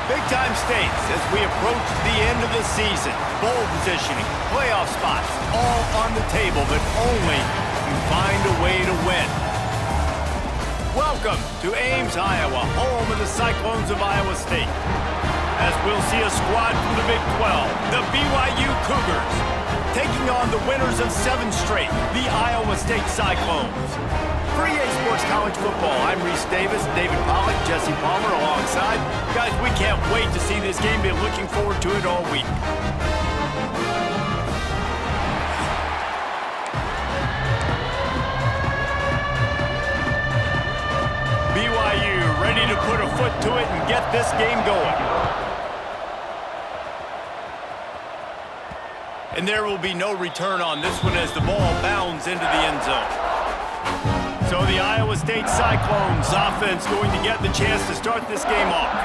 Big-time stakes as we approach the end of the season. Bowl positioning, playoff spots, all on the table, but only you find a way to win. Welcome to Ames, Iowa, home of the Cyclones of Iowa State. As we'll see a squad from the Big 12, the BYU Cougars, taking on the winners of 7 straight, the Iowa State Cyclones. For EA Sports College Football, I'm Reese Davis, David Pollack, Jesse Palmer alongside. Guys, we can't wait to see this game. Been looking forward to it all week. BYU ready to put a foot to it and get this game going. And there will be no return on this one as the ball bounds into the end zone. So the Iowa State Cyclones offense going to get the chance to start this game off.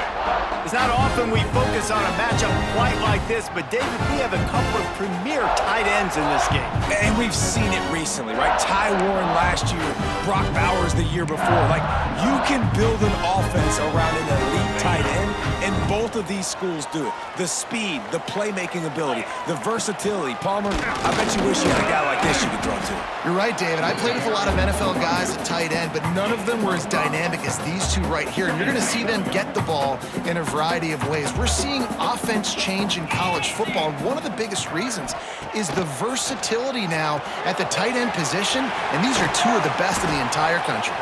It's not often we focus on a matchup quite like this, but David, we have a couple of premier tight ends in this game. And we've seen it recently, right? Ty Warren last year, Brock Bowers the year before. Like, you can build an offense around an elite tight end, and both of these schools do it. The speed, the playmaking ability, the versatility. Palmer, I bet you wish you had a guy like this you could throw to. You're right, David. I played with a lot of NFL guys at tight end, but none of them were as dynamic as these two right here. And you're going to see them get the ball in a variety of ways. We're seeing offense change in college football. And one of the biggest reasons is the versatility now at the tight end position. And these are two of the best in the entire country.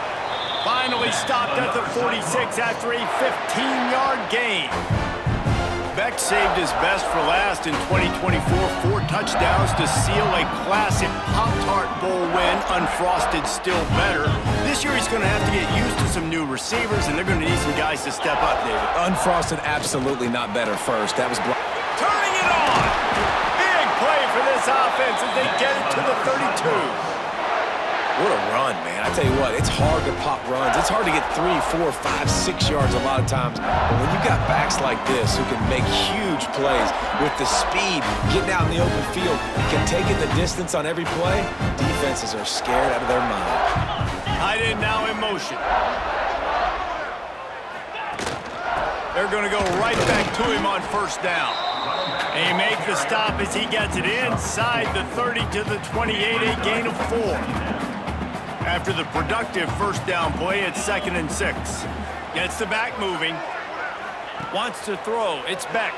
Finally stopped at the 46 after a 15-yard gain. Beck saved his best for last in 2024. 4 touchdowns to seal a classic Pop-Tart Bowl win. Unfrosted still better. This year he's going to have to get used to some new receivers, and they're going to need some guys to step up, David. Unfrosted, absolutely not better first. That was turning it on. Big play for this offense as they get it to the 32. What a run, man. I tell you what, it's hard to pop runs. It's hard to get 3, 4, 5, 6 yards a lot of times. But when you've got backs like this who can make huge plays with the speed, getting out in the open field, can take it the distance on every play, defenses are scared out of their mind. Tight end now in motion. They're going to go right back to him on first down. They make the stop as he gets it inside the 30 to the 28, a gain of 4. After the productive first down play, it's 2nd and 6. Gets the back moving. Wants to throw. It's Beck.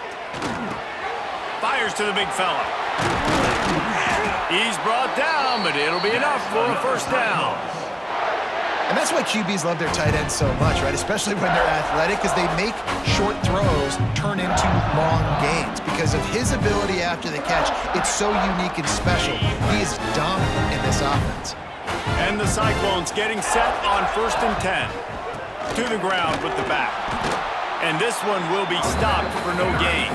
Fires to the big fella. He's brought down, but it'll be enough for a first down. And that's why QBs love their tight ends so much, right? Especially when they're athletic, because they make short throws turn into long gains. Because of his ability after the catch, it's so unique and special. He is dominant in this offense. And the Cyclones getting set on 1st and 10. To the ground with the back. And this one will be stopped for no gain.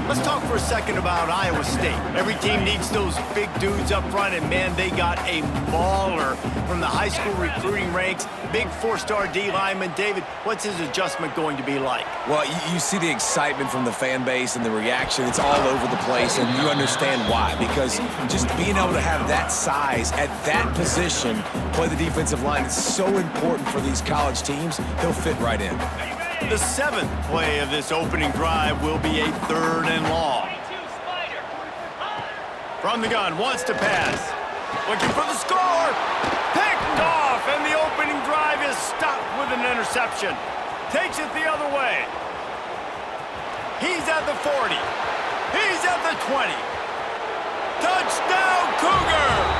Let's talk for a second about Iowa State. Every team needs those big dudes up front, and man, they got a mauler from the high school recruiting ranks. Big 4-star D lineman. David, what's his adjustment going to be like? Well, you see the excitement from the fan base and the reaction. It's all over the place, and you understand why. Because just being able to have that size at that position, play the defensive line, is so important for these college teams. He'll fit right in. The 7th play of this opening drive will be a 3rd and long. From the gun, wants to pass. Looking for the score. Picked off, and the opening drive is stopped with an interception. Takes it the other way. He's at the 40. He's at the 20. Touchdown, Cougars!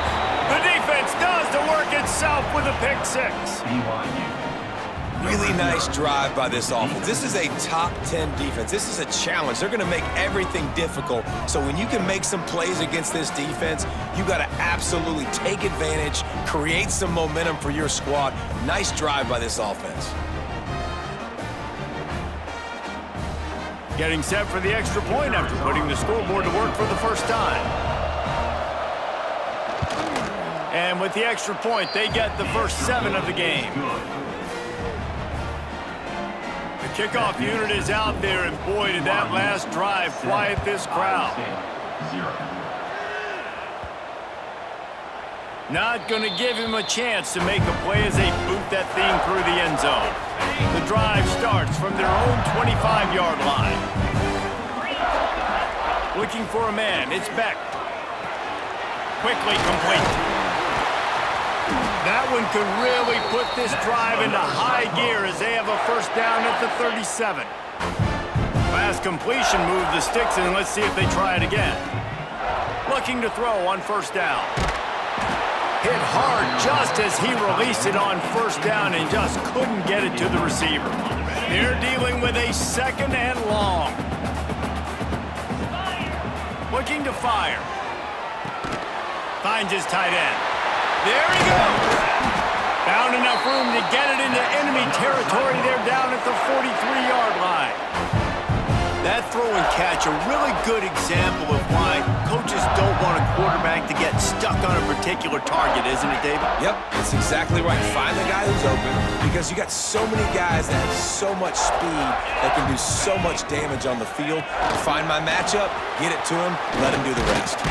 The defense does the work itself with a pick 6. Really nice drive by this offense. This is a top 10 defense. This is a challenge. They're going to make everything difficult. So when you can make some plays against this defense, you got to absolutely take advantage, create some momentum for your squad. Nice drive by this offense. Getting set for the extra point after putting the scoreboard to work for the first time. And with the extra point, they get the first 7 of the game. The kickoff unit is out there, and boy, did that last drive quiet this crowd. Not going to give him a chance to make a play as they boot that thing through the end zone. The drive starts from their own 25-yard line. Looking for a man. It's Beck. Quickly complete. That one could really put this drive into high gear as they have a first down at the 37. Fast completion moved the sticks, and let's see if they try it again. Looking to throw on first down. Hit hard just as he released it on first down and just couldn't get it to the receiver. They're dealing with a second and long. Looking to fire. Finds his tight end. There he goes. Found enough room to get it into enemy territory. They're down at the 43-yard line. That throw and catch, a really good example of why coaches don't want a quarterback to get stuck on a particular target, isn't it, David? Yep, it's exactly right. Find the guy who's open because you got so many guys that have so much speed that can do so much damage on the field. Find my matchup, get it to him, let him do the rest.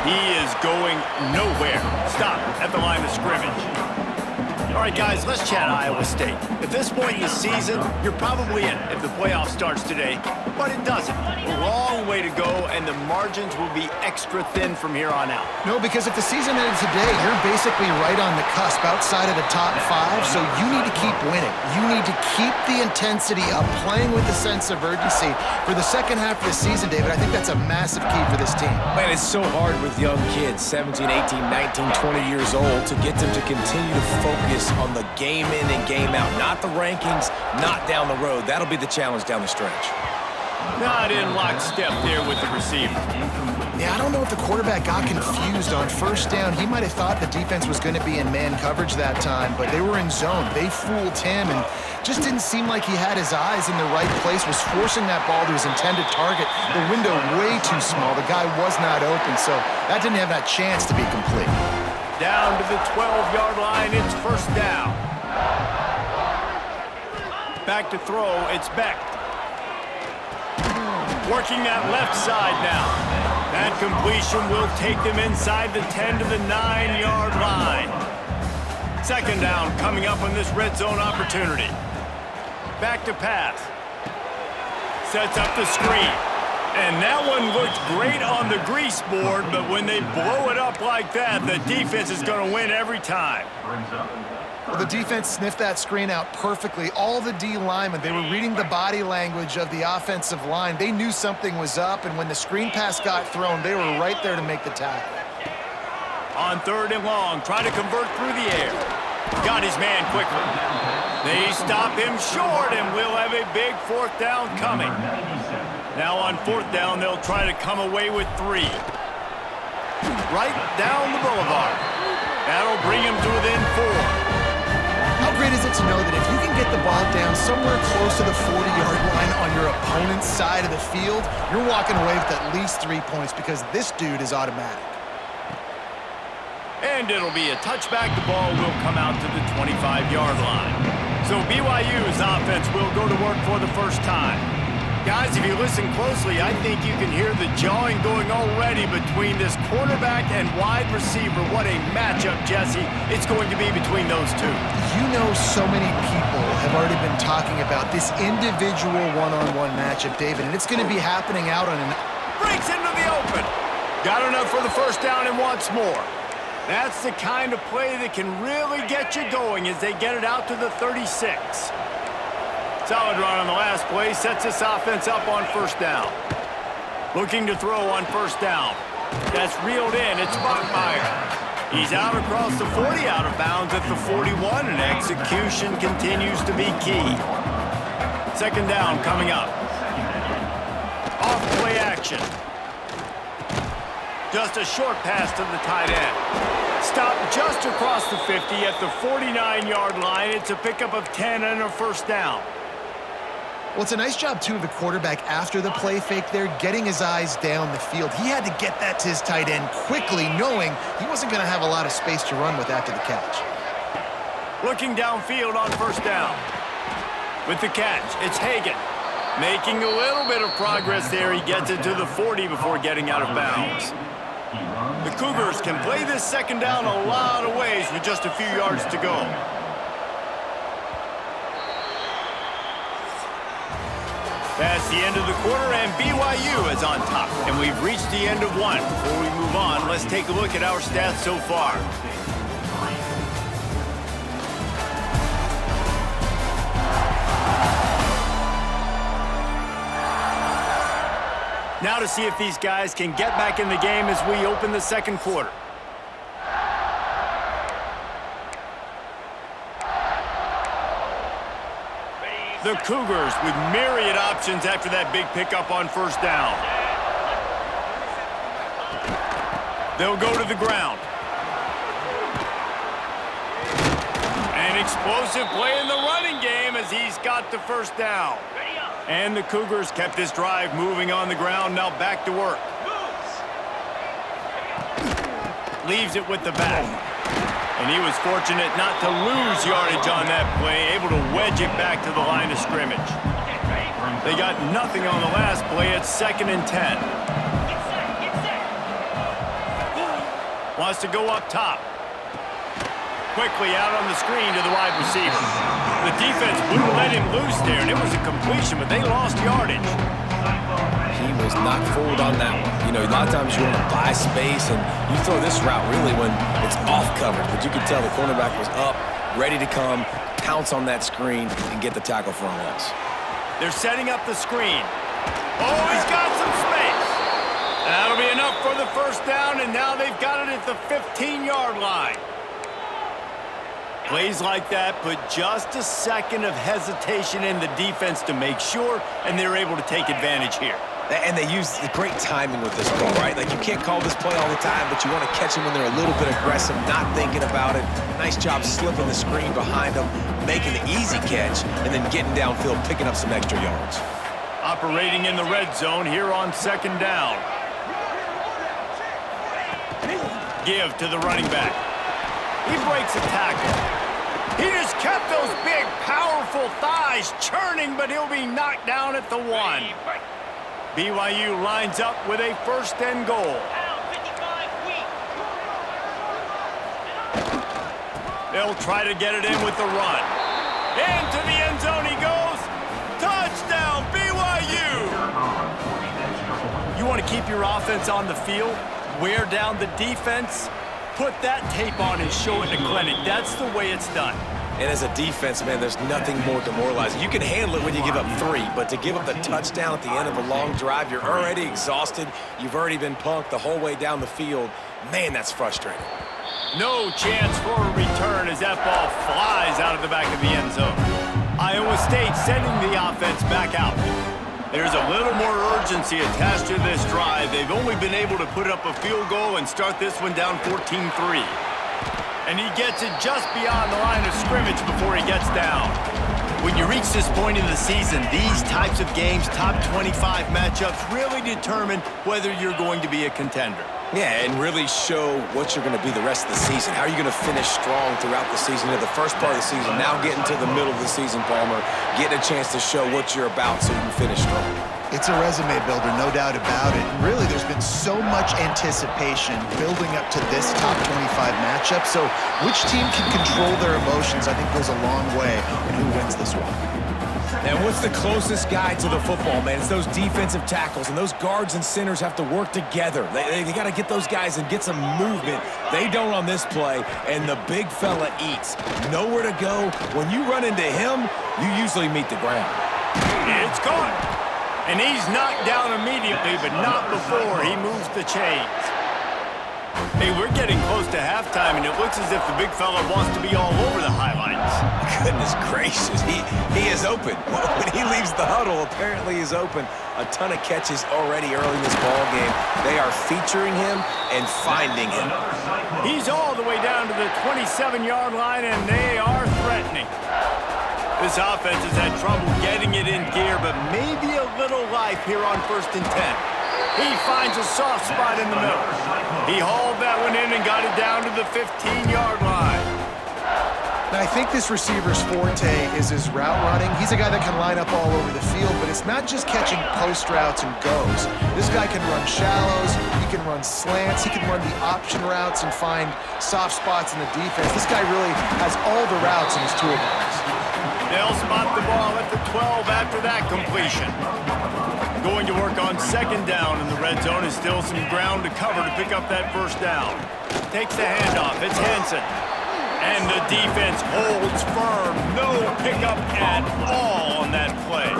He is going nowhere. Stop at the line of scrimmage. All right, guys, let's chat Iowa State. At this point in the season, you're probably in if the playoff starts today, but it doesn't. A long way to go, and the margins will be extra thin from here on out. No, because if the season ended today, you're basically right on the cusp outside of the top 5, so you need to keep winning. You need to keep the intensity up, playing with a sense of urgency. For the second half of the season, David, I think that's a massive key for this team. Man, it's so hard with young kids, 17, 18, 19, 20 years old, to get them to continue to focus on the game in and game out, not the rankings, not down the road. That'll be the challenge down the stretch. Not in lockstep there with the receiver. Yeah, I don't know if the quarterback got confused on first down. He might have thought the defense was going to be in man coverage that time, but they were in zone. They fooled him and just didn't seem like he had his eyes in the right place, was forcing that ball to his intended target. The window way too small. The guy was not open, so that didn't have that chance to be complete. Down to the 12-yard line, it's first down. Back to throw, it's Beck. Working that left side now. That completion will take them inside the 10 to the 9-yard line. Second down coming up on this red zone opportunity. Back to pass. Sets up the screen. And that one looked great on the grease board, but when they blow it up like that, the defense is going to win every time. Well, the defense sniffed that screen out perfectly. All the D linemen, they were reading the body language of the offensive line. They knew something was up, and when the screen pass got thrown, they were right there to make the tackle. On third and long, trying to convert through the air. Got his man quickly. They stop him short, and we'll have a big fourth down coming. Now on fourth down, they'll try to come away with 3. Right down the boulevard. That'll bring him to within 4. How great is it to know that if you can get the ball down somewhere close to the 40-yard line on your opponent's side of the field, you're walking away with at least 3 points because this dude is automatic. And it'll be a touchback. The ball will come out to the 25-yard line. So BYU's offense will go to work for the first time. Guys, if you listen closely, I think you can hear the jawing going already between this quarterback and wide receiver. What a matchup, Jesse, it's going to be between those two. You know, so many people have already been talking about this individual one-on-one matchup, David, and it's going to be happening out on an... Breaks into the open. Got enough for the first down and wants more. That's the kind of play that can really get you going as they get it out to the 36. Solid run on the last play, sets this offense up on first down. Looking to throw on first down. That's reeled in, it's Bachmeier. He's out across the 40, out of bounds at the 41, and execution continues to be key. Second down coming up. Off play action. Just a short pass to the tight end. Stopped just across the 50 at the 49-yard line. It's a pickup of 10 and a first down. Well, it's a nice job, too, of the quarterback after the play fake there, getting his eyes down the field. He had to get that to his tight end quickly, knowing he wasn't going to have a lot of space to run with after the catch. Looking downfield on first down. With the catch, it's Hagan. Making a little bit of progress there. He gets it to the 40 before getting out of bounds. The Cougars can play this second down a lot of ways with just a few yards to go. That's the end of the quarter, and BYU is on top. And we've reached the end of one. Before we move on, let's take a look at our stats so far. Now to see if these guys can get back in the game as we open the second quarter. The Cougars with myriad options after that big pickup on first down. They'll go to the ground. An explosive play in the running game as he's got the first down. And the Cougars kept this drive moving on the ground, now back to work. Leaves it with the back. And he was fortunate not to lose yardage on that play, able to wedge it back to the line of scrimmage. They got nothing on the last play. It's 2nd and 10. Wants to go up top. Quickly out on the screen to the wide receiver. The defense wouldn't let him loose there, and it was a completion, but they lost yardage. He was not fooled on that one. You know, a lot of times you want to buy space, and you throw this route really when it's off coverage. But you could tell the cornerback was up, ready to come, pounce on that screen, and get the tackle for a loss. They're setting up the screen. Oh, he's got some space. That'll be enough for the first down, and now they've got it at the 15-yard line. Plays like that put just a second of hesitation in the defense to make sure, and they're able to take advantage here. And they use the great timing with this ball, right? Like, you can't call this play all the time, but you want to catch them when they're a little bit aggressive, not thinking about it. Nice job slipping the screen behind them, making the easy catch, and then getting downfield, picking up some extra yards. Operating in the red zone here on second down. Give to the running back. He breaks a tackle. He just kept those big, powerful thighs churning, but he'll be knocked down at the 1. BYU lines up with a 1st and goal. They'll try to get it in with the run. Into the end zone he goes. Touchdown, BYU! You want to keep your offense on the field? Wear down the defense? Put that tape on and show it to clinic. That's the way it's done. And as a defense, man, there's nothing more demoralizing. You can handle it when you give up 3, but to give up the touchdown at the end of a long drive, you're already exhausted. You've already been punked the whole way down the field. Man, that's frustrating. No chance for a return as that ball flies out of the back of the end zone. Iowa State sending the offense back out. There's a little more urgency attached to this drive. They've only been able to put up a field goal and start this one down 14-3. And he gets it just beyond the line of scrimmage before he gets down. When you reach this point in the season, these types of games, top 25 matchups, really determine whether you're going to be a contender. Yeah, and really show what you're going to be the rest of the season. How are you going to finish strong throughout the season? The first part of the season, now getting to the middle of the season, Palmer, getting a chance to show what you're about so you can finish strong. It's a resume builder, no doubt about it. And really, there's been so much anticipation building up to this top 25 matchup. So which team can control their emotions, I think, goes a long way in who wins this one. And what's the closest guy to the football, man? It's those defensive tackles, and those guards and centers have to work together. They got to get those guys and get some movement. They don't on this play, and the big fella eats. Nowhere to go. When you run into him, you usually meet the ground. It's caught. And he's knocked down immediately, but not before he moves the chains. Hey, we're getting close to halftime, and it looks as if the big fella wants to be all over the highlights. Goodness gracious, he is open. When he leaves the huddle, apparently he's open. A ton of catches already early in this ball game. They are featuring him and finding him. He's all the way down to the 27-yard line, and they are threatening. This offense has had trouble getting it in gear, but maybe a little life here on 1st and 10. He finds a soft spot in the middle. He hauled that one in and got it down to the 15-yard line. Now, I think this receiver's forte is his route running. He's a guy that can line up all over the field, but it's not just catching post routes and goes. This guy can run shallows, he can run slants, he can run the option routes and find soft spots in the defense. This guy really has all the routes in his toolbox. They'll spot the ball at the 12 after that completion. Going to work on second down in the red zone is still some ground to cover to pick up that first down. Takes the handoff. It's Hansen. And the defense holds firm. No pickup at all on that play.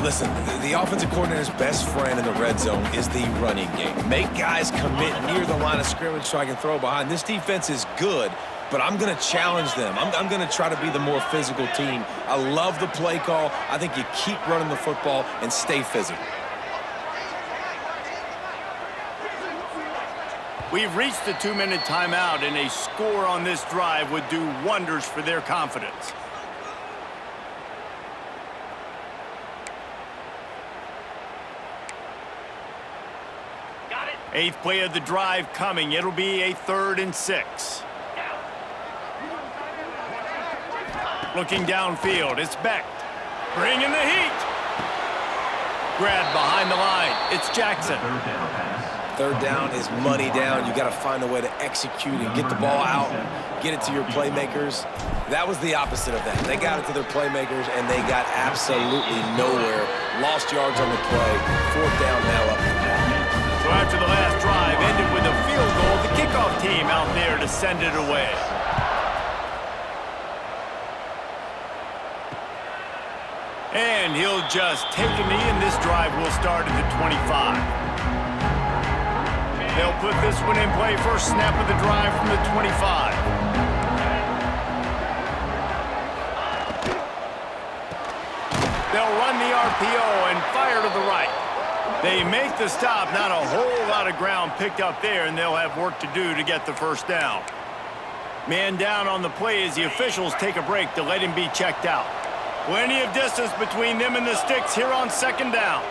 Listen, the offensive coordinator's best friend in the red zone is the running game. Make guys commit near the line of scrimmage so I can throw behind. This defense is good, but I'm going to challenge them. I'm going to try to be the more physical team. I love the play call. I think you keep running the football and stay physical. We've reached the 2-minute timeout, and a score on this drive would do wonders for their confidence. Got it. 8th play of the drive coming. It'll be a 3rd and 6. Looking downfield, it's Beck. Bringing the heat. Grabbed behind the line. It's Jackson. Third down is money down. You got to find a way to execute and get the ball out, get it to your playmakers. That was the opposite of that. They got it to their playmakers, and they got absolutely nowhere. Lost yards on the play. 4th down now up. So after the last drive ended with a field goal, the kickoff team out there to send it away. And he'll just take a knee, and this drive will start at the 25. They'll put this one in play. First snap of the drive from the 25. They'll run the RPO and fire to the right. They make the stop. Not a whole lot of ground picked up there, and they'll have work to do to get the first down. Man down on the play as the officials take a break to let him be checked out. Plenty of distance between them and the sticks here on second down.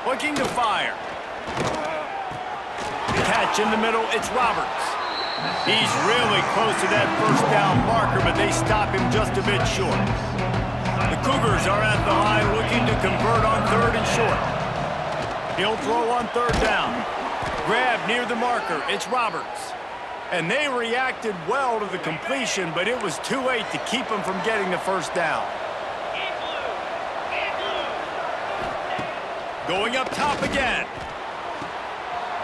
Looking to fire. Catch in the middle, it's Roberts. He's really close to that first down marker, but they stop him just a bit short. The Cougars are at the line looking to convert on 3rd and short. He'll throw on 3rd down. Grab near the marker, it's Roberts. And they reacted well to the completion, but it was too late to keep him from getting the first down. Going up top again.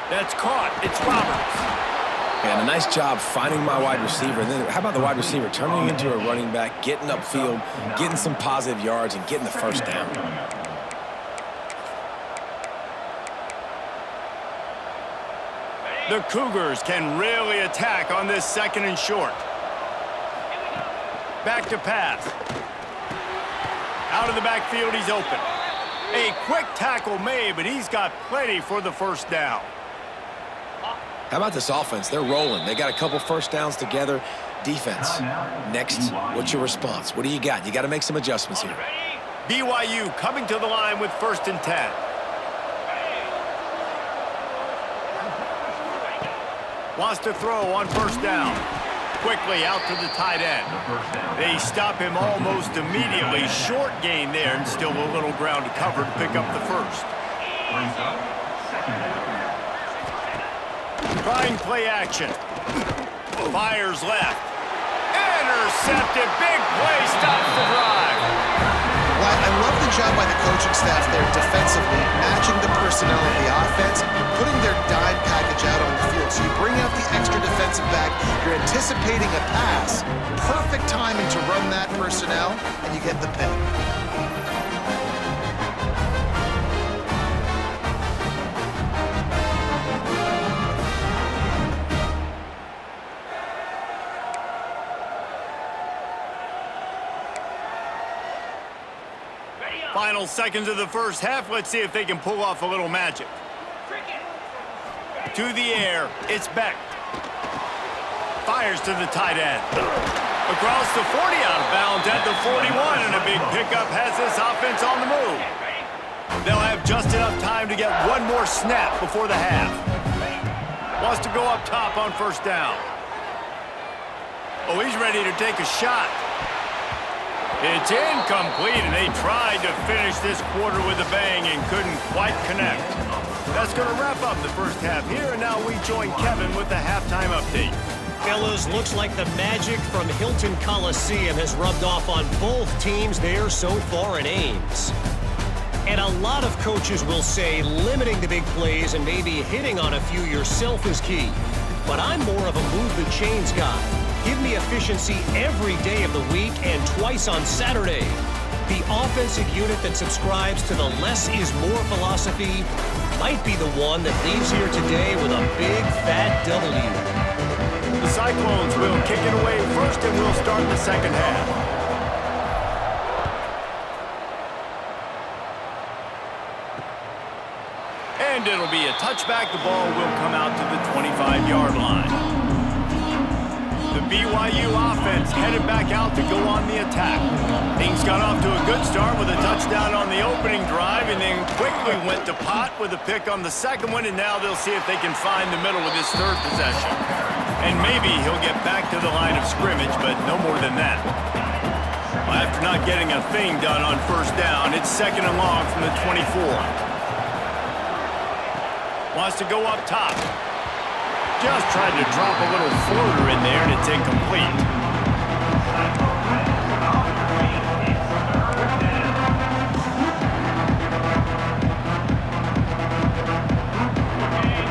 That's caught. It's Roberts. And a nice job finding my wide receiver. And then how about the wide receiver turning into a running back, getting upfield, getting some positive yards, and getting the first down. The Cougars can really attack on this 2nd and short. Back to pass. Out of the backfield, he's open. A quick tackle made, but he's got plenty for the first down. How about this offense? They're rolling. They got a couple first downs together. Defense. Next, what's your response? What do you got? You got to make some adjustments here. BYU coming to the line with 1st and 10. Wants to throw on first down. Quickly out to the tight end. They stop him almost immediately. Short gain there, and still a little ground to cover to pick up the first. Trying play action. Fires left. Intercepted. Big play. Stops the drive. Well, I love the job by the coaching staff there defensively, matching the personnel of the offense, putting their dime package out on the field. So you bring out the extra defensive back, you're anticipating a pass, perfect timing to run that personnel, and you get the pick. Final seconds of the first half. Let's see if they can pull off a little magic. To the air, it's Beck. Fires to the tight end. Across the 40, out of bounds at the 41, and a big pickup has this offense on the move. They'll have just enough time to get one more snap before the half. Wants to go up top on first down. Oh, he's ready to take a shot. It's incomplete, and they tried to finish this quarter with a bang and couldn't quite connect. That's going to wrap up the first half here, and now we join Kevin with the halftime update. Fellas, looks like the magic from Hilton Coliseum has rubbed off on both teams there so far in Ames. And a lot of coaches will say limiting the big plays and maybe hitting on a few yourself is key. But I'm more of a move the chains guy. Give me efficiency every day of the week and twice on Saturday. The offensive unit that subscribes to the less is more philosophy might be the one that leaves here today with a big fat W. The Cyclones will kick it away first, and we'll start the second half. And it'll be a touchback. The ball will come out to the 25-yard line. The BYU offense headed back out to go on the attack. Things got off to a good start with a touchdown on the opening drive, and then quickly went to pot with a pick on the second one, and now they'll see if they can find the middle with this third possession. And maybe he'll get back to the line of scrimmage, but no more than that. Well, after not getting a thing done on first down, it's second and long from the 24. Wants to go up top. Just tried to drop a little floater in there, and it's incomplete.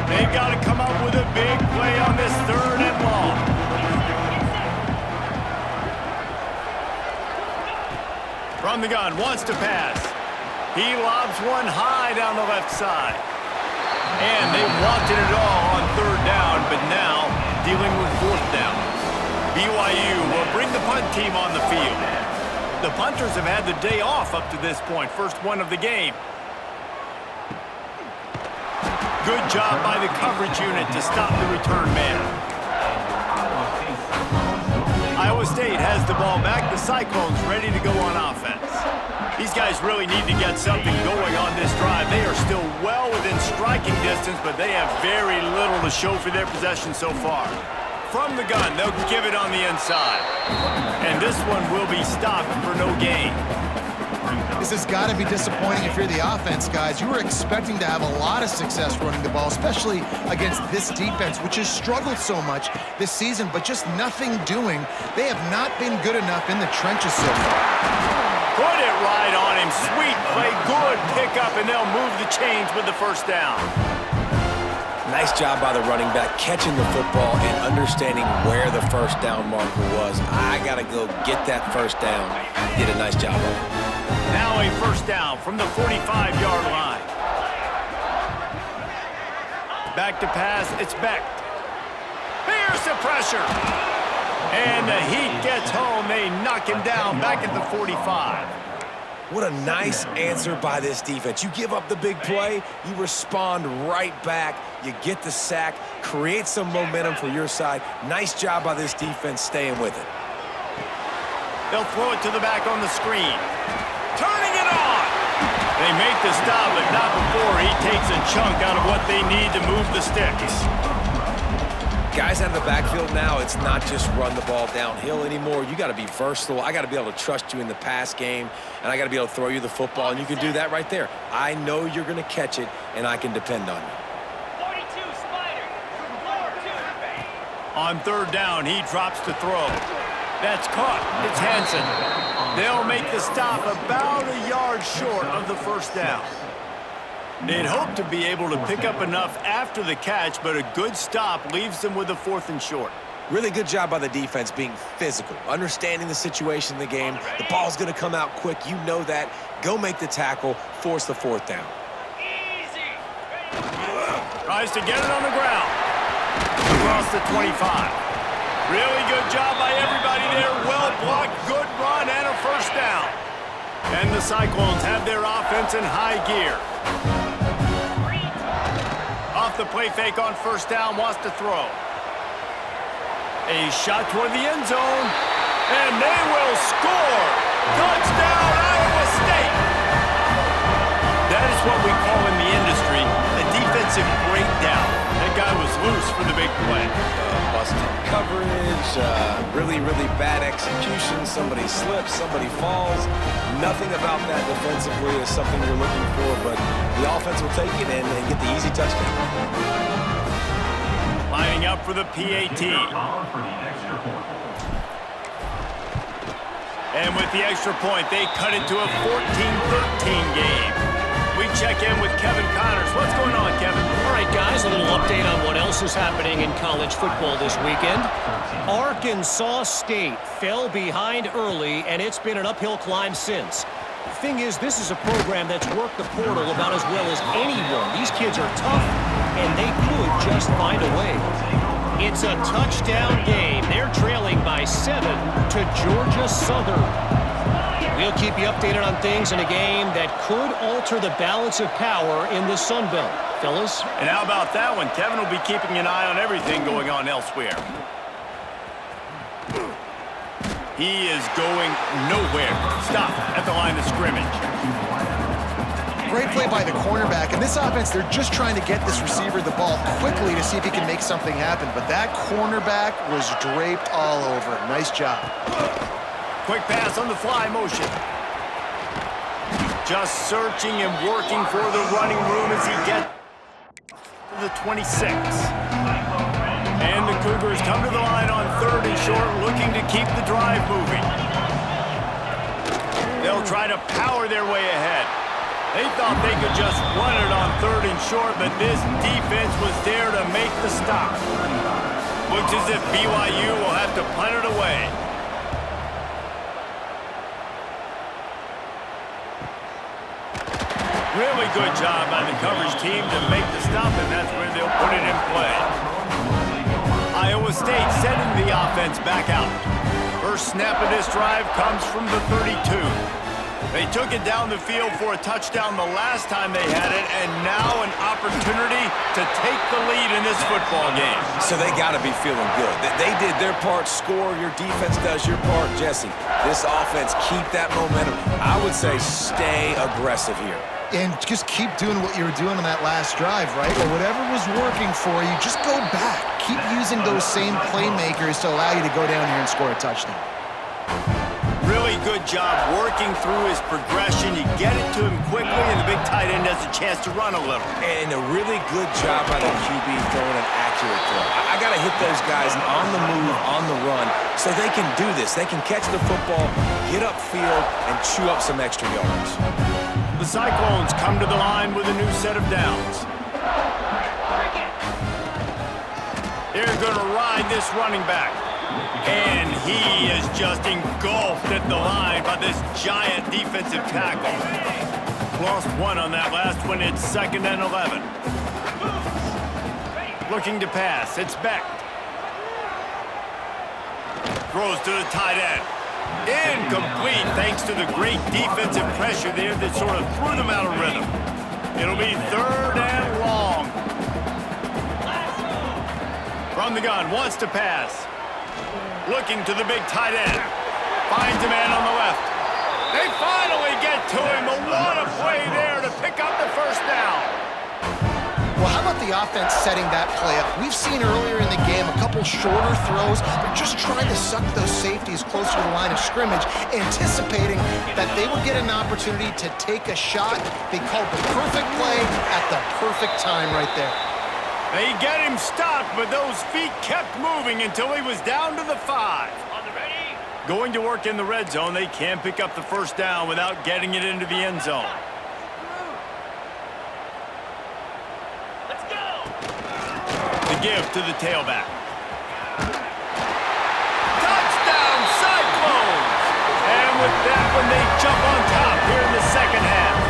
They've got to come up with a big play on this third and long. From the gun, wants to pass. He lobs one high down the left side. And they wanted it all on third down, but now dealing with fourth down. BYU will bring the punt team on the field. The punters have had the day off up to this point, first one of the game. Good job by the coverage unit to stop the return man. Iowa State has the ball back. The Cyclones ready to go on offense. These guys really need to get something going on this drive. They are still well within striking distance, but they have very little to show for their possession so far. From the gun, they'll give it on the inside. And this one will be stopped for no gain. This has got to be disappointing if you're the offense, guys. You were expecting to have a lot of success running the ball, especially against this defense, which has struggled so much this season, but just nothing doing. They have not been good enough in the trenches so far. Put it right on him. Sweet play. Good pickup, and they'll move the chains with the first down. Nice job by the running back, catching the football and understanding where the first down marker was. I got to go get that first down. Did a nice job of it. Now a first down from the 45-yard line. Back to pass. It's Beck. Here's the pressure. And the heat gets home. They knock him down back at the 45. What a nice answer by this defense. You give up the big play, you respond right back, you get the sack, create some momentum for your side. Nice job by this defense staying with it. They'll throw it to the back on the screen. Turning it on. They make the stop, but not before he takes a chunk out of what they need to move the sticks. Guys out of the backfield now, it's not just run the ball downhill anymore. You got to be versatile. I got to be able to trust you in the pass game, and I got to be able to throw you the football, and you can do that right there. I know you're going to catch it, and I can depend on you. 42 Spider. 4-2. On third down, he drops to throw. That's caught. It's Hansen. They'll make the stop about a yard short of the first down. They'd hope to be able to pick up enough after the catch, but a good stop leaves them with a 4th and short. Really good job by the defense being physical, understanding the situation in the game. The ball's going to come out quick. You know that. Go make the tackle, force the 4th down. Easy. Tries to get it on the ground. Across the 25. Really good job by everybody there. Well blocked, good run, and a first down. And the Cyclones have their offense in high gear. Off the play fake on first down, wants to throw. A shot toward the end zone, and they will score. Touchdown, Iowa State. That is what we call in the industry a defensive breakdown. That guy was loose for the big play. Busted coverage, really bad execution. Somebody slips, somebody falls. Nothing about that defensively is something you're looking for, but the offense will take it and get the easy touchdown. Lining up for the PAT. And with the extra point, they cut it to a 14-13 game. We check in with Kevin Connors. What's going on, Kevin? All right, guys, a little update on what else is happening in college football this weekend. Arkansas State fell behind early, and it's been an uphill climb since. The thing is, this is a program that's worked the portal about as well as anyone. These kids are tough, and they could just find a way. It's a touchdown game. They're trailing by 7 to Georgia Southern. We'll keep you updated on things in a game that could alter the balance of power in the Sun Belt. Fellas? And how about that one? Kevin will be keeping an eye on everything going on elsewhere. He is going nowhere. Stop at the line of scrimmage. Great play by the cornerback. In this offense, they're just trying to get this receiver the ball quickly to see if he can make something happen. But that cornerback was draped all over. Nice job. Quick pass on the fly motion. Just searching and working for the running room as he gets to the 26. And the Cougars come to the line on 3rd and short, looking to keep the drive moving. They'll try to power their way ahead. They thought they could just run it on 3rd and short, but this defense was there to make the stop. Looks as if BYU will have to punt it away. Really good job by the coverage team to make the stop, and that's where they'll put it in play. Iowa State sending the offense back out. First snap of this drive comes from the 32. They took it down the field for a touchdown the last time they had it, and now an opportunity to take the lead in this football game. So they got to be feeling good. They did their part, score. Your defense does your part, Jesse. This offense, keep that momentum. I would say stay aggressive here. And just keep doing what you were doing on that last drive, right? Or whatever was working for you, just go back. Keep using those same playmakers to allow you to go down here and score a touchdown. Really good job working through his progression. You get it to him quickly, and the big tight end has a chance to run a little. And a really good job by the QB throwing an accurate throw. I got to hit those guys on the move, on the run, so they can do this. They can catch the football, get upfield, and chew up some extra yards. The Cyclones come to the line with a new set of downs. They're going to ride this running back. And he is just engulfed at the line by this giant defensive tackle. Lost one on that last one. It's 2nd and 11. Looking to pass. It's Beck. Throws to the tight end. Incomplete thanks to the great defensive pressure there that sort of threw them out of rhythm. It'll be 3rd and long. From the gun, wants to pass. Looking to the big tight end. Finds a man on the left. They finally get to him. But what a play there to pick up the first down. Well, how about the offense setting that play up? We've seen earlier in the game a couple shorter throws. They're just trying to suck those safeties closer to the line of scrimmage, anticipating that they would get an opportunity to take a shot. They called the perfect play at the perfect time right there. They get him stopped, but those feet kept moving until he was down to the 5. On the ready. Going to work in the red zone, they can't pick up the first down without getting it into the end zone. Let's go. The give to the tailback. Touchdown, Cyclones! And with that one, they jump on top here in the second half.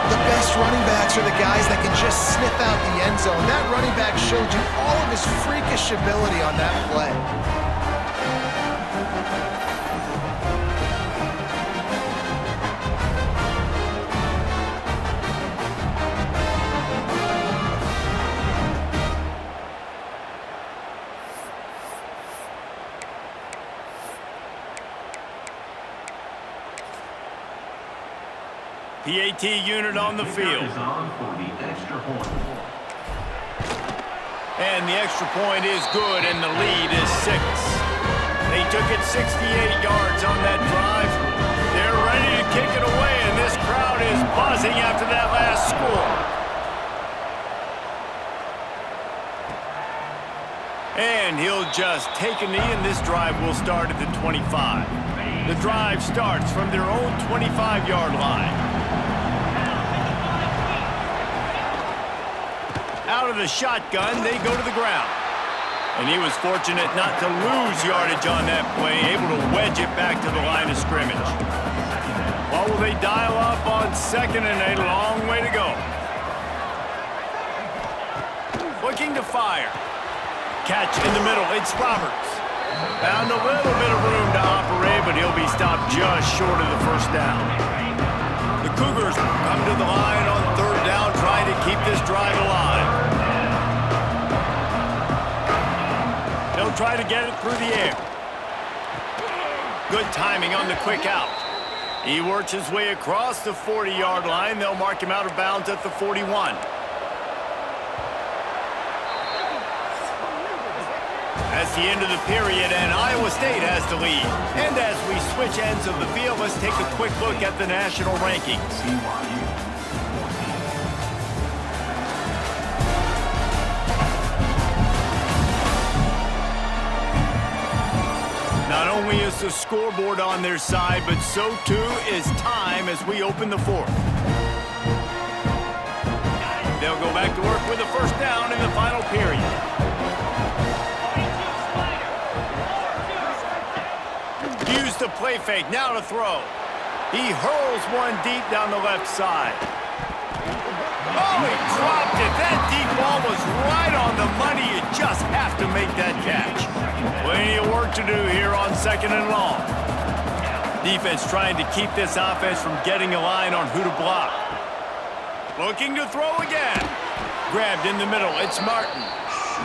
The best running backs are the guys that can just sniff out the end zone. That running back showed you all of his freakish ability on that play. PAT unit on the field. And the extra point is good, and the lead is 6. They took it 68 yards on that drive. They're ready to kick it away, and this crowd is buzzing after that last score. And he'll just take a knee, and this drive will start at the 25. The drive starts from their own 25-yard line. Out of the shotgun, they go to the ground. And he was fortunate not to lose yardage on that play, able to wedge it back to the line of scrimmage. Well, will they dial up on 2nd and a long way to go? Looking to fire. Catch in the middle, it's Roberts. Found a little bit of room to operate, but he'll be stopped just short of the first down. The Cougars come to the line on 3rd down, trying to keep this drive alive. They'll try to get it through the air. Good timing on the quick out. He works his way across the 40-yard line. They'll mark him out of bounds at the 41. That's the end of the period, and Iowa State has the lead. And as we switch ends of the field, let's take a quick look at the national rankings. Not only is the scoreboard on their side, but so too is time as we open the 4th. They'll go back to work with a first down in the final period. Use the play fake, now to throw. He hurls one deep down the left side. Oh, he dropped it. That deep ball was right on the money. You just have to make that catch. Plenty of work to do here on 2nd and long. Defense trying to keep this offense from getting a line on who to block. Looking to throw again. Grabbed in the middle. It's Martin.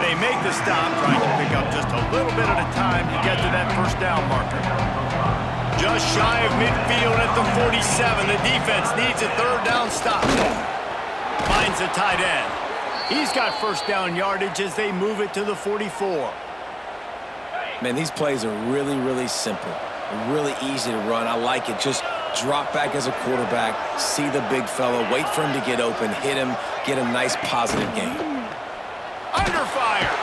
They make the stop, trying to pick up just a little bit at a time to get to that first down marker. Just shy of midfield at the 47. The defense needs a 3rd down stop. Finds the tight end. He's got first down yardage as they move it to the 44. Man, these plays are really, really simple. Really easy to run. I like it. Just drop back as a quarterback, see the big fella, wait for him to get open, hit him, get a nice positive gain. Under fire.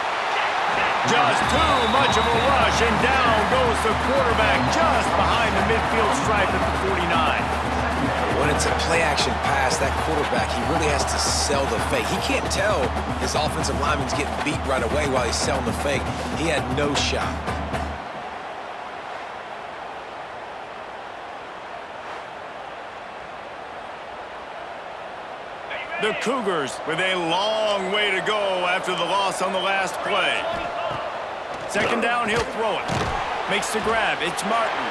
Just too much of a rush, and down goes the quarterback just behind the midfield stripe at the 49. When it's a play-action pass, that quarterback, he really has to sell the fake. He can't tell his offensive lineman's getting beat right away while he's selling the fake. He had no shot. The Cougars with a long way to go after the loss on the last play. 2nd down, he'll throw it. Makes the grab. It's Martin.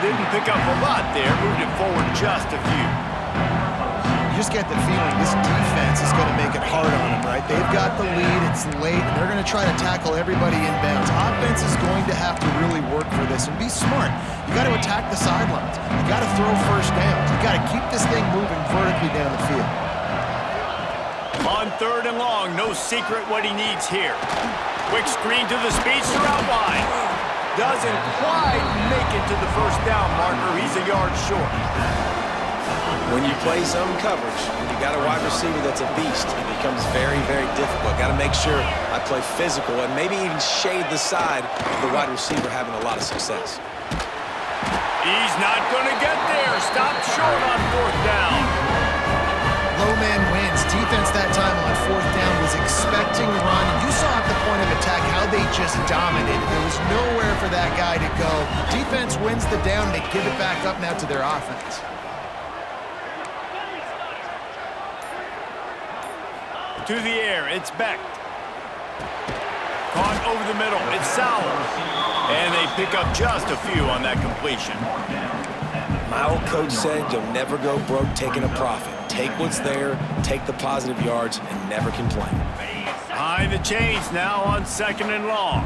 Didn't pick up a lot there. Moved it forward just a few. You just get the feeling this defense is going to make it hard on them, right? They've got the lead. It's late, and they're going to try to tackle everybody inbounds. Offense is going to have to really work for this and be smart. You got to attack the sidelines. You got to throw first downs. You got to keep this thing moving vertically down the field. On 3rd and long, no secret what he needs here. Quick screen to the speedster out wide. Doesn't quite make it to the first down marker. He's a yard short. When you play zone coverage, when you got a wide receiver that's a beast, it becomes very, very difficult. Got to make sure I play physical and maybe even shade the side of the wide receiver having a lot of success. He's not going to get there. Stopped short on 4th down. Low man wins. Defense that time on 4th down was expecting run. You saw at the point of attack how they just dominated. There was nowhere for that guy to go. Defense wins the down. They give it back up now to their offense. To the air, it's Beck. Caught over the middle, it's Sauer. And they pick up just a few on that completion. My old coach said you'll never go broke taking a profit. Take what's there, take the positive yards, and never complain. Behind the chains now on 2nd and long.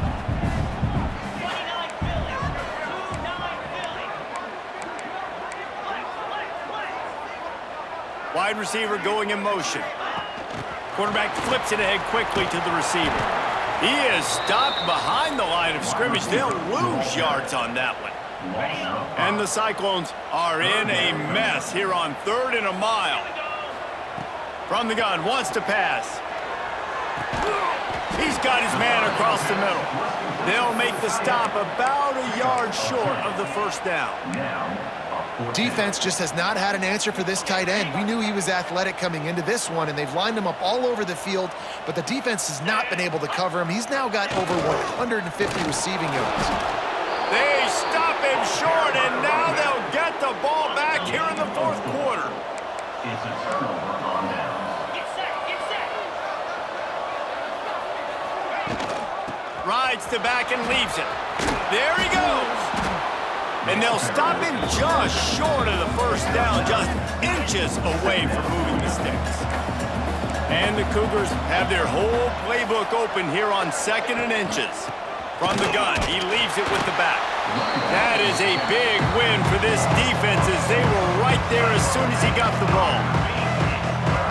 Wide receiver going in motion. Quarterback flips it ahead quickly to the receiver. He is stopped behind the line of scrimmage. They'll lose yards on that one. And the Cyclones are in a mess here on 3rd and a mile. From the gun, wants to pass. He's got his man across the middle. They'll make the stop about a yard short of the first down. Defense just has not had an answer for this tight end. We knew he was athletic coming into this one, and they've lined him up all over the field, but the defense has not been able to cover him. He's now got over 150 receiving yards. They stop him short, and now they'll get the ball back here in the 4th quarter. It's a turnover on down. Get set, get set. Rides the back and leaves it. There he goes. And they'll stop him just short of the first down, just inches away from moving the sticks. And the Cougars have their whole playbook open here on 2nd and inches. From the gun, he leaves it with the back. That is a big win for this defense as they were right there as soon as he got the ball.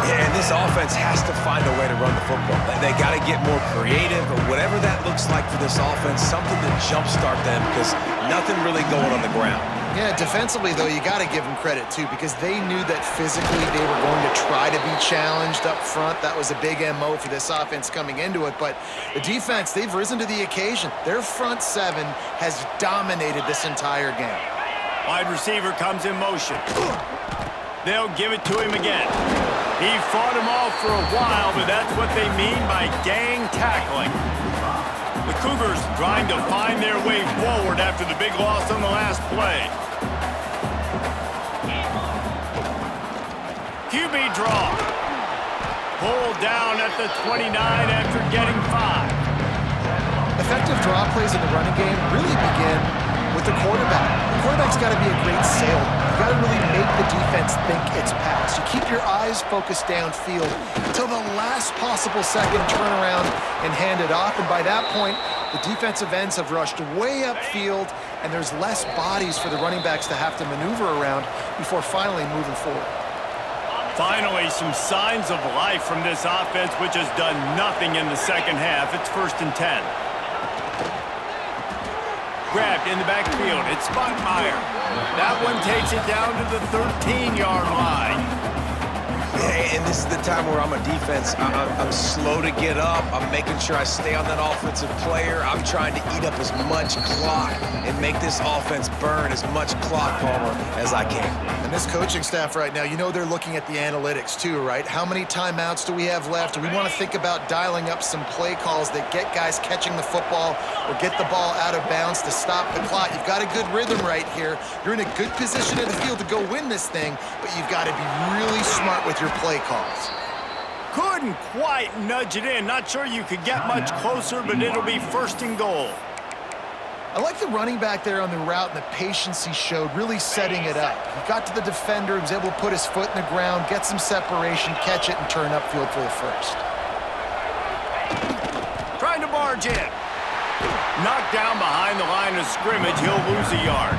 Yeah, and this offense has to find a way to run the football. They got to get more creative, or whatever that looks like for this offense, something to jumpstart them, because nothing really going on the ground. Yeah, defensively, though, you got to give them credit, too, because they knew that physically they were going to try to be challenged up front. That was a big MO for this offense coming into it. But the defense, they've risen to the occasion. Their front 7 has dominated this entire game. Wide receiver comes in motion. They'll give it to him again. He fought him off for a while, but that's what they mean by gang tackling. The Cougars trying to find their way forward after the big loss on the last play. QB draw. Pulled down at the 29 after getting 5. Effective draw plays in the running game really begin with the quarterback. The quarterback's got to be a great sailor. You got to really make the defense think it's pass. You keep your eyes focused downfield until the last possible second, turn around and hand it off. And by that point, the defensive ends have rushed way upfield, and there's less bodies for the running backs to have to maneuver around before finally moving forward. Finally, some signs of life from this offense, which has done nothing in the second half. It's 1st and 10. Grabbed in the backfield. It's Spotmeyer. That one takes it down to the 13-yard line. Yeah, and this is the time where I'm a defense. I'm slow to get up. I'm making sure I stay on that offensive player. I'm trying to eat up as much clock and make this offense burn as much clock, Palmer, as I can. And this coaching staff right now, you know they're looking at the analytics too, right? How many timeouts do we have left? Do we want to think about dialing up some play calls that get guys catching the football or get the ball out of bounds to stop the clock? You've got a good rhythm right here. You're in a good position in the field to go win this thing, but you've got to be really smart with your play calls. Couldn't quite nudge it in. Not sure you could get much closer, but it'll be 1st and goal. I like the running back there on the route and the patience he showed, really setting it up. He got to the defender, he was able to put his foot in the ground, get some separation, catch it, and turn upfield for the first. Trying to barge in. Knocked down behind the line of scrimmage. He'll lose a yard.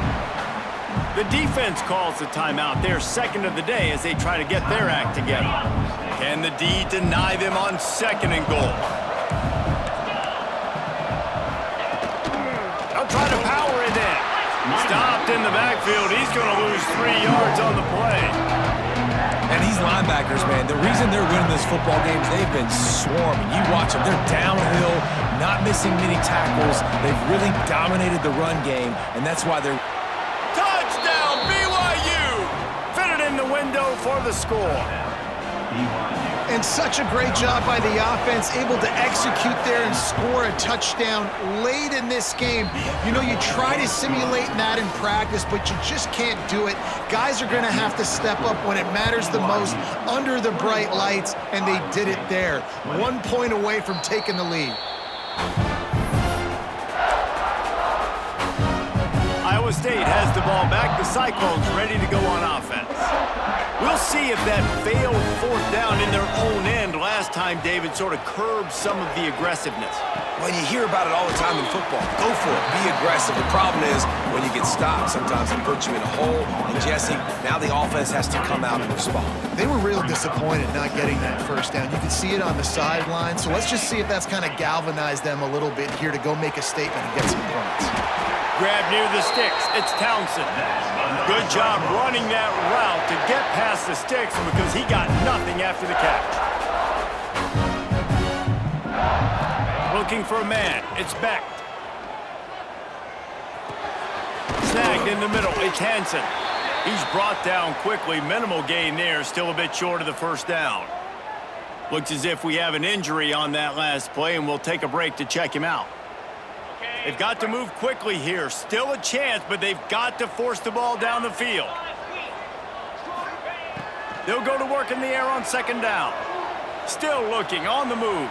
The defense calls the timeout. They're 2nd of the day as they try to get their act together. Can the D deny them on 2nd and goal? They'll try to power it in. Stopped in the backfield. He's going to lose 3 yards on the play. And these linebackers, man, the reason they're winning this football game is they've been swarming. You watch them. They're downhill, not missing many tackles. They've really dominated the run game, and that's why they're... Touchdown, BYU! Fitted in the window for the score. And such a great job by the offense, able to execute there and score a touchdown late in this game. You know, you try to simulate that in practice, but you just can't do it. Guys are going to have to step up when it matters the most under the bright lights, and they did it there. 1 point away from taking the lead. Iowa State has the ball back. The Cyclones ready to go on offense. We'll see if that failed 4th down in their own end last time, David, sort of curbs some of the aggressiveness? Well, you hear about it all the time in football. Go for it. Be aggressive. The problem is when you get stopped, sometimes it puts you in a hole. And, Jesse, now the offense has to come out and respond. They were real disappointed not getting that first down. You can see it on the sideline. So let's just see if that's kind of galvanized them a little bit here to go make a statement and get some points. Grab near the sticks. It's Townsend. Good job running that route to get past the sticks because he got nothing after the catch. Looking for a man. It's Beck. Snagged in the middle. It's Hansen. He's brought down quickly. Minimal gain there. Still a bit short of the first down. Looks as if we have an injury on that last play, and we'll take a break to check him out. They've got to move quickly here. Still a chance, but they've got to force the ball down the field. They'll go to work in the air on second down. Still looking on the move.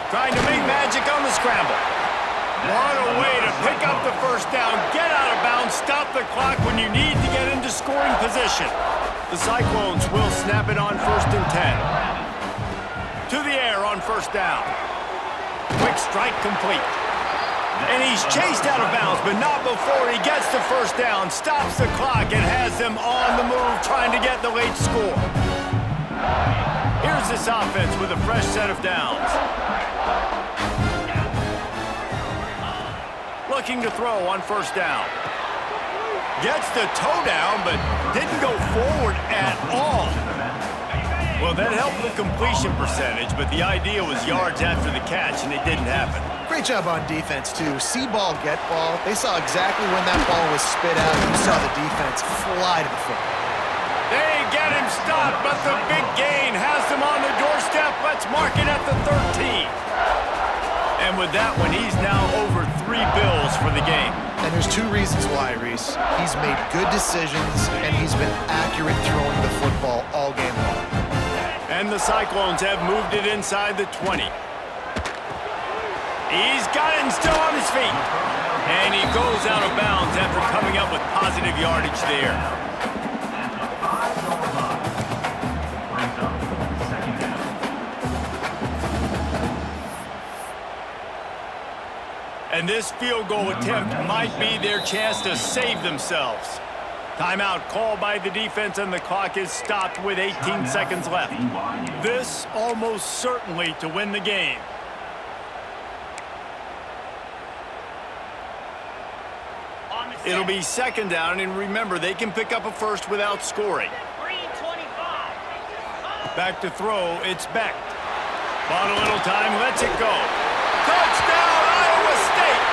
Trying to make magic on the scramble. What a way to pick up the first down, get out of bounds, stop the clock when you need to get into scoring position. The Cyclones will snap it on 1st and 10. To the air on first down. Quick strike complete. And he's chased out of bounds, but not before he gets the first down, stops the clock, and has them on the move trying to get the late score. Here's this offense with a fresh set of downs. Looking to throw on first down. Gets the toe down, but didn't go forward at all. Well, that helped the completion percentage, but the idea was yards after the catch, and it didn't happen. Great job on defense, too. See ball, get ball. They saw exactly when that ball was spit out. You saw the defense fly to the football. They get him stopped, but the big gain has them on the doorstep. Let's mark it at the 13. And with that one, he's now over 3 bills for the game. And there's 2 reasons why, Reese. He's made good decisions, and he's been accurate throwing the football all game long. And the Cyclones have moved it inside the 20. He's got it and still on his feet. And he goes out of bounds after coming up with positive yardage there. And this field goal attempt might be their chance to save themselves. Timeout called by the defense, and the clock is stopped with 18 seconds left. This almost certainly to win the game. It'll be second down, and remember, they can pick up a first without scoring. Back to throw, it's Beck. Bought a little time, lets it go. Touchdown, Iowa State!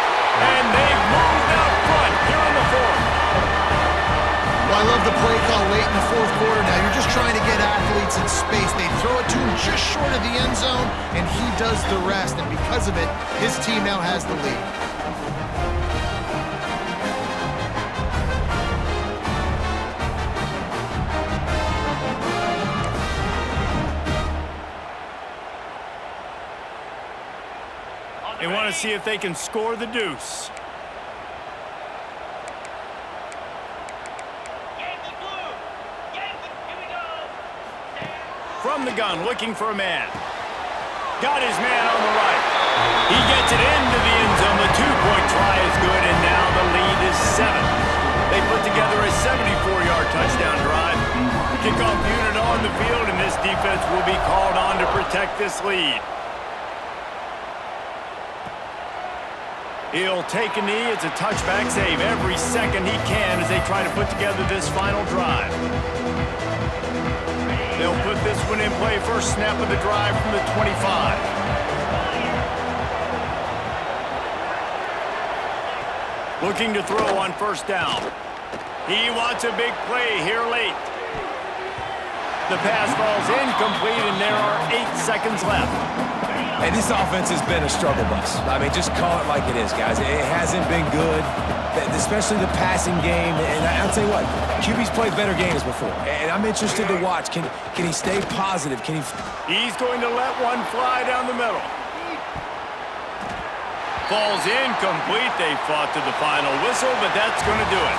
And they've moved out front here in the 4th. Well, I love the play call late in the 4th quarter. Now you're just trying to get athletes in space. They throw it to him just short of the end zone, and he does the rest. And because of it, his team now has the lead. They want to see if they can score the deuce. From the gun, looking for a man. Got his man on the right. He gets it into the end zone. The 2-point try is good, and now the lead is 7. They put together a 74-yard touchdown drive. Kickoff unit on the field, and this defense will be called on to protect this lead. He'll take a knee. It's a touchback save every second he can as they try to put together this final drive. They'll put this one in play. First snap of the drive from the 25. Looking to throw on first down. He wants a big play here late. The pass falls incomplete, and there are 8 seconds left. Hey, this offense has been a struggle bus. I mean, just call it like it is, guys. It hasn't been good, especially the passing game. And I'll tell you what, QB's played better games before. And I'm interested to watch. Can he stay positive? He's going to let one fly down the middle. falls incomplete. They fought to the final whistle, but that's going to do it.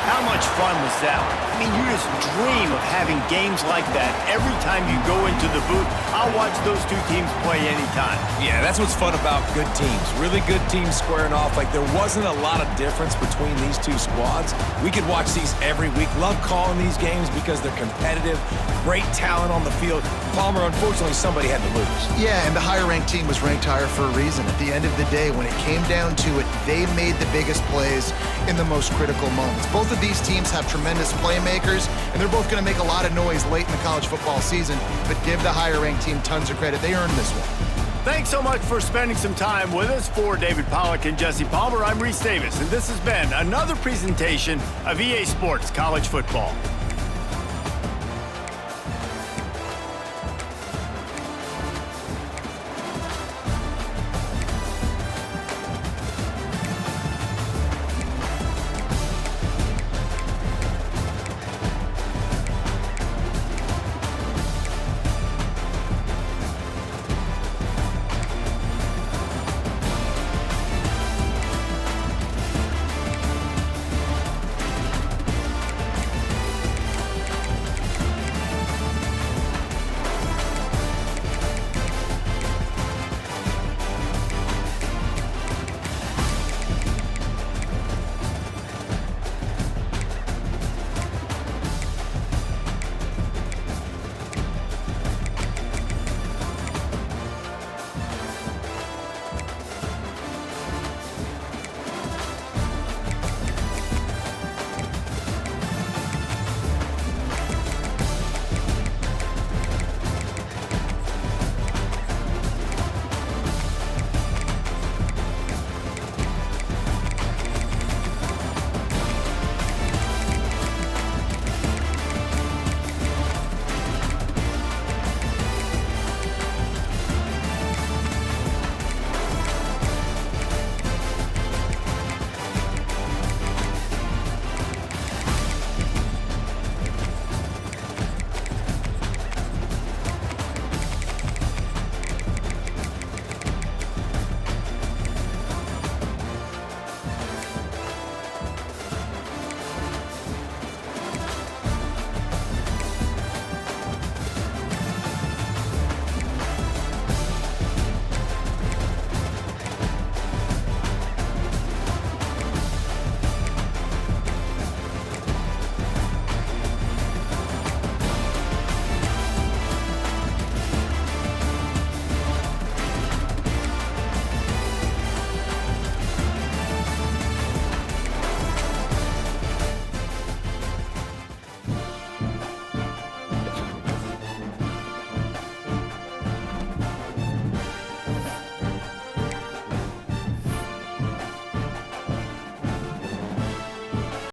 How much fun was that? I mean, you just dream of having games like that every time you go into the booth. I'll watch those two teams play anytime. Yeah, that's what's fun about good teams. Really good teams squaring off. Like, there wasn't a lot of difference between these two squads. We could watch these every week. Love calling these games because they're competitive. Great talent on the field. Palmer, unfortunately, somebody had to lose. Yeah, and the higher-ranked team was ranked higher for a reason. At the end of the day, when it came down to it, they made the biggest plays in the most critical moments. Both of these teams have tremendous playmakers, and they're both going to make a lot of noise late in the college football season, but give the higher-ranked team tons of credit. They earned this one. Thanks so much for spending some time with us. For David Pollack and Jesse Palmer, I'm Reese Davis, and this has been another presentation of EA Sports College Football.